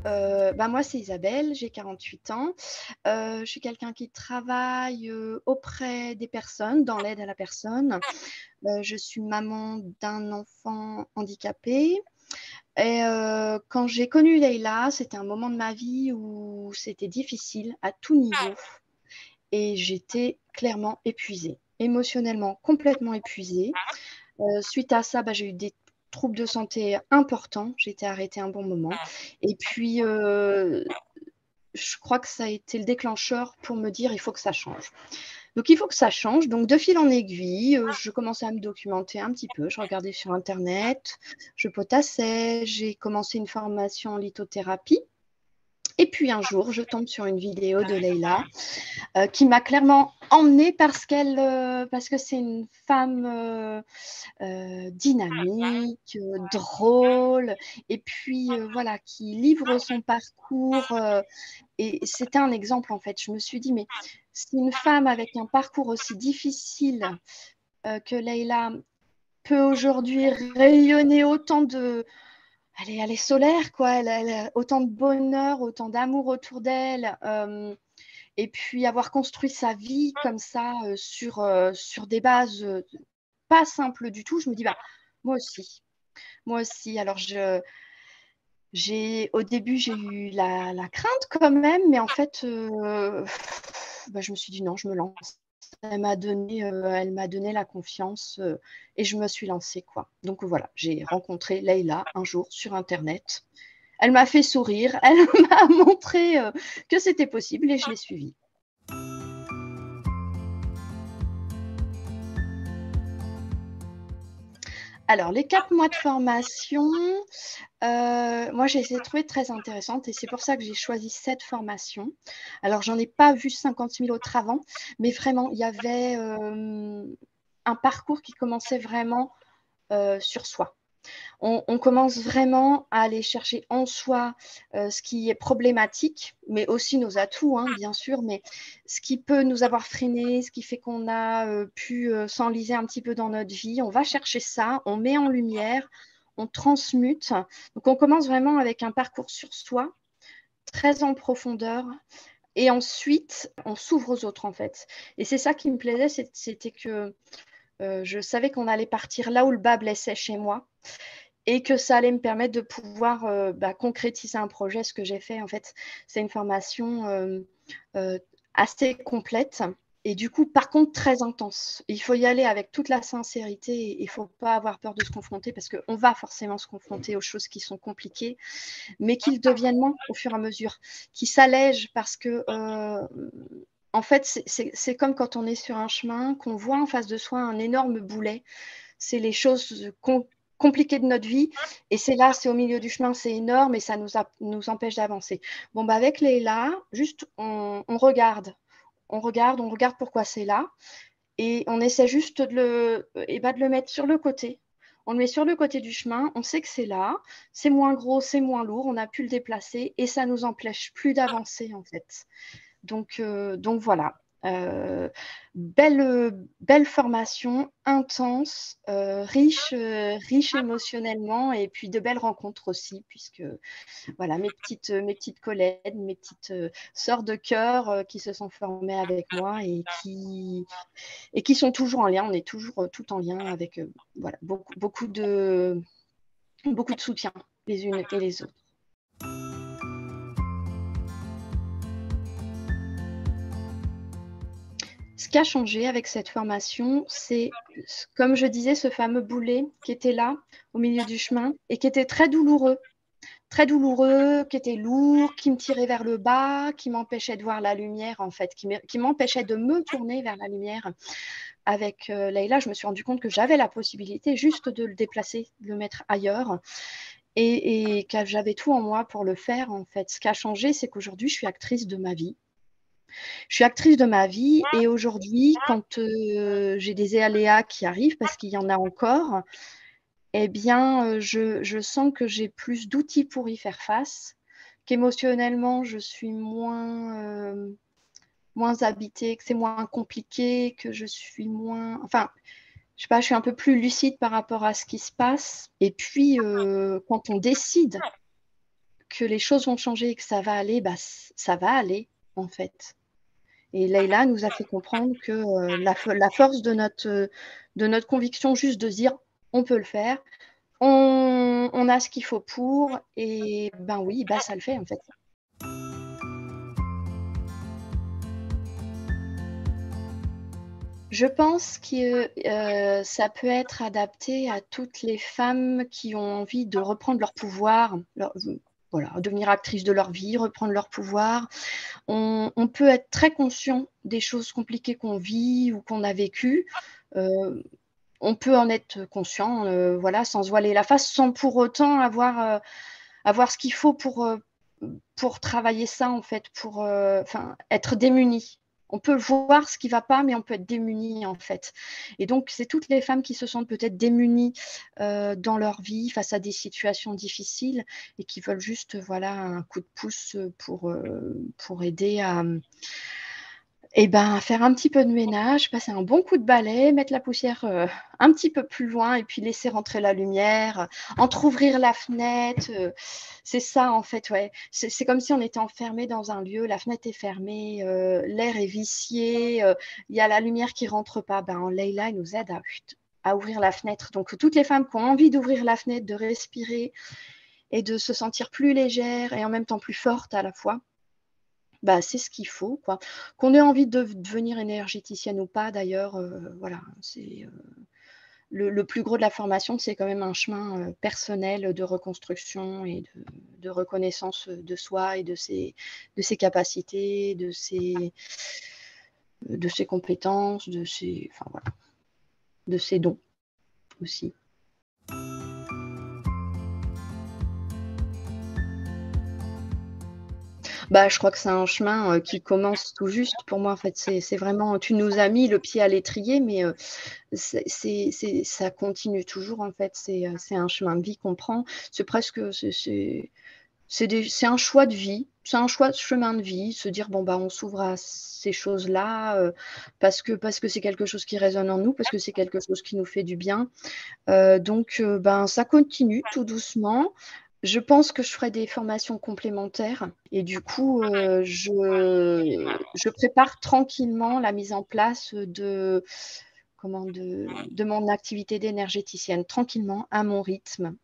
Moi, c'est Isabelle, j'ai 48 ans. Je suis quelqu'un qui travaille, auprès des personnes, dans l'aide à la personne. Je suis maman d'un enfant handicapé et quand j'ai connu Leïla, c'était un moment de ma vie où c'était difficile à tout niveau et j'étais clairement épuisée, émotionnellement complètement épuisée. Suite à ça, j'ai eu des troubles de santé importants. J'ai été arrêtée un bon moment et puis, je crois que ça a été le déclencheur pour me dire: «Il faut que ça change». Donc il faut que ça change. Donc de fil en aiguille, je commençais à me documenter un petit peu. Je regardais sur internet, je potassais, j'ai commencé une formation en lithothérapie et puis un jour, je tombe sur une vidéo de Leïla, qui m'a clairement emmenée parce que c'est une femme, dynamique, drôle et puis, voilà, qui livre son parcours, et c'était un exemple, en fait. Je me suis dit: «Mais si une femme avec un parcours aussi difficile, que Leïla peut aujourd'hui rayonner autant de elle est solaire, quoi, elle a autant de bonheur, autant d'amour autour d'elle, et puis avoir construit sa vie comme ça, sur des bases, pas simples du tout», je me dis: «Bah, moi aussi, moi aussi». Alors au début, j'ai eu la crainte quand même, mais en fait, je me suis dit: «Non, je me lance». Elle m'a donné la confiance, et je me suis lancée, quoi. Donc voilà, j'ai rencontré Leïla un jour sur internet. Elle m'a fait sourire, elle m'a montré, que c'était possible et je l'ai suivie. Alors les 4 mois de formation, moi, je les ai trouvées très intéressantes et c'est pour ça que j'ai choisi cette formation. Alors, j'en ai pas vu 50 000 autres avant, mais vraiment, il y avait un parcours qui commençait vraiment sur soi. On commence vraiment à aller chercher en soi ce qui est problématique, mais aussi nos atouts, hein, bien sûr, mais ce qui peut nous avoir freinés, ce qui fait qu'on a pu s'enliser un petit peu dans notre vie. On va chercher ça, on met en lumière, on transmute. Donc, on commence vraiment avec un parcours sur soi, très en profondeur. Et ensuite, on s'ouvre aux autres, en fait. Et c'est ça qui me plaisait, c'était que je savais qu'on allait partir là où le bas blessait chez moi et que ça allait me permettre de pouvoir concrétiser un projet. Ce que j'ai fait, en fait, c'est une formation euh, assez complète et du coup, par contre, très intense. Il faut y aller avec toute la sincérité et il ne faut pas avoir peur de se confronter parce qu'on va forcément se confronter aux choses qui sont compliquées, mais qu'ils deviennent moins au fur et à mesure, qui s'allègent parce que en fait, c'est comme quand on est sur un chemin, qu'on voit en face de soi un énorme boulet. C'est les choses compliquées de notre vie. Et c'est là, c'est au milieu du chemin, c'est énorme et ça nous empêche d'avancer. Bon, avec Leïla, juste on regarde. On regarde pourquoi c'est là. Et on essaie juste de le mettre sur le côté. On le met sur le côté du chemin, on sait que c'est là, c'est moins gros, c'est moins lourd, on a pu le déplacer et ça nous empêche plus d'avancer en fait. Donc voilà. Euh, belle formation, intense, riche émotionnellement et puis de belles rencontres aussi, puisque voilà, mes petites collègues, mes petites sœurs de cœur qui se sont formées avec moi et qui sont toujours en lien. On est toujours tout en lien avec voilà, beaucoup de soutien les unes et les autres. Ce qui a changé avec cette formation, c'est, comme je disais, ce fameux boulet qui était là, au milieu du chemin, et qui était très douloureux, qui était lourd, qui me tirait vers le bas, qui m'empêchait de voir la lumière, en fait, qui m'empêchait de me tourner vers la lumière. Avec Leïla, je me suis rendu compte que j'avais la possibilité juste de le déplacer, de le mettre ailleurs, et que j'avais tout en moi pour le faire, en fait. Ce qui a changé, c'est qu'aujourd'hui, je suis actrice de ma vie. Je suis actrice de ma vie et aujourd'hui, quand j'ai des aléas qui arrivent, parce qu'il y en a encore, eh bien, je sens que j'ai plus d'outils pour y faire face, qu'émotionnellement, je suis moins habitée, que c'est moins compliqué, que je suis moins... Enfin, je sais pas, je suis un peu plus lucide par rapport à ce qui se passe. Et puis, quand on décide que les choses vont changer et que ça va aller, bah, ça va aller, en fait. Et Leïla nous a fait comprendre que la force de notre conviction, juste de se dire on peut le faire, on a ce qu'il faut pour, et ben oui, bah, ça le fait en fait. Je pense que ça peut être adapté à toutes les femmes qui ont envie de reprendre leur pouvoir, voilà, devenir actrices de leur vie, reprendre leur pouvoir. On peut être très conscient des choses compliquées qu'on vit ou qu'on a vécues. On peut en être conscient, voilà, sans se voiler la face, sans pour autant avoir ce qu'il faut pour travailler ça, en fait, pour être démuni. On peut voir ce qui ne va pas, mais on peut être démuni, en fait. Et donc, c'est toutes les femmes qui se sentent peut-être démunies dans leur vie face à des situations difficiles et qui veulent juste, voilà, un coup de pouce pour aider à faire un petit peu de ménage, passer un bon coup de balai, mettre la poussière un petit peu plus loin et puis laisser rentrer la lumière, entrouvrir la fenêtre. C'est ça, en fait, ouais. C'est comme si on était enfermé dans un lieu, la fenêtre est fermée, l'air est vicié, il y a la lumière qui rentre pas. Ben, Leïla, elle nous aide à ouvrir la fenêtre. Donc, toutes les femmes qui ont envie d'ouvrir la fenêtre, de respirer et de se sentir plus légère et en même temps plus forte à la fois, bah, c'est ce qu'il faut, quoi. Qu'on ait envie de devenir énergéticienne ou pas, d'ailleurs, voilà, c'est le plus gros de la formation, c'est quand même un chemin personnel de reconstruction et de reconnaissance de soi et de ses capacités, de ses compétences, enfin, voilà, de ses dons aussi. Bah, je crois que c'est un chemin qui commence tout juste pour moi. En fait, c'est vraiment, tu nous as mis le pied à l'étrier, mais ça continue toujours. En fait, c'est un chemin de vie qu'on prend. C'est presque, c'est un choix de vie. C'est un choix de chemin de vie, se dire bon bah on s'ouvre à ces choses-là parce que c'est quelque chose qui résonne en nous, parce que c'est quelque chose qui nous fait du bien. Donc ben ça continue tout doucement. Je pense que je ferai des formations complémentaires et du coup, je prépare tranquillement la mise en place de mon activité d'énergéticienne, tranquillement, à mon rythme.